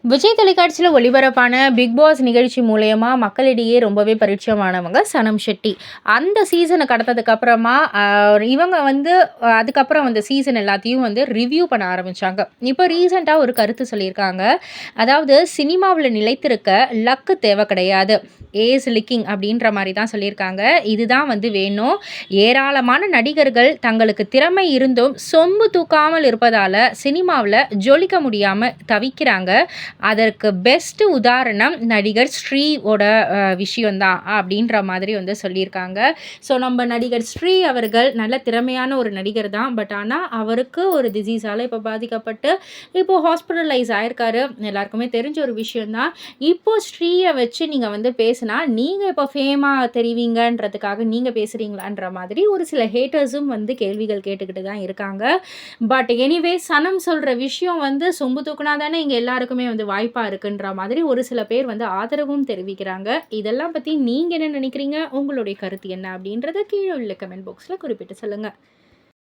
விஜய் தொலைக்காட்சியில ஒளிபரப்பான big pass நிகழ்ச்சி மூலியமா மக்களிடையே ரொம்பவே பரிச்சயமானவங்க சனம் ஷெட்டி. அந்த சீசன கடந்ததுக்கு அப்புறமா, இவங்க வந்து அதுக்கப்புறம் அந்த சீசன் எல்லாத்தையும் வந்து ரிவ்யூ பண்ண ஆரம்பிச்சாங்க. இப்போ ரீசென்ட்டா ஒரு கருத்து சொல்லியிருக்காங்க. அதாவது சினிமாவுல நிலைத்திருக்க லக்கு தேவை கிடையாது. ஏஸ் லிக்கிங் அப்படின்ற மாரி தான் சொல்லியிருக்காங்க. இதுதான் வந்து வேணும். ஏராளமான நடிகர்கள் தங்களுக்கு திறமை இருந்தும் சொம்பு தூக்காமல் இருப்பதால சினிமாவுல ஜொலிக்க முடியாம தவிக்கிறாங்க. அதற்கு பெஸ்ட் உதாரணம் நடிகர் ஸ்ரீ விஷயம் தான் அப்படின்ற மாதிரி வந்து சொல்லியிருக்காங்க. ஸோ நம்ம நடிகர் ஸ்ரீ அவர்கள் நல்ல திறமையான ஒரு நடிகர் தான். பட் ஆனால் அவருக்கு ஒரு டிசீஸால் இப்போ பாதிக்கப்பட்டு இப்போ ஹாஸ்பிட்டலைஸ் ஆயிருக்காரு. எல்லாருக்குமே தெரிஞ்ச ஒரு விஷயம் தான். இப்போ ஸ்ரீயை வச்சு நீங்கள் வந்து பேசுனா நீங்கள் இப்போ ஃபேமாக தெரிவிங்கன்றதுக்காக நீங்கள் பேசுகிறீங்களான்ற மாதிரி ஒரு சில ஹேட்டர்ஸும் வந்து கேள்விகள் கேட்டுக்கிட்டு தான் இருக்காங்க. பட் எனிவே சனம் சொல்கிற விஷயம் வந்து சொம்பு தூக்குனா தானே இங்கே எல்லாருக்குமே வந்து வாய்ப்பா இருக்குன்ற மாதிரி ஒரு சில பேர் வந்து ஆதரவும் தெரிவிக்கிறாங்க. இதெல்லாம் பத்தி நீங்க என்ன நினைக்கிறீங்க? உங்களுடைய கருத்து என்ன? அப்படின்றத கீழ உள்ள கமெண்ட் பாக்ஸ்ல குறிப்பிட்டு சொல்லுங்க.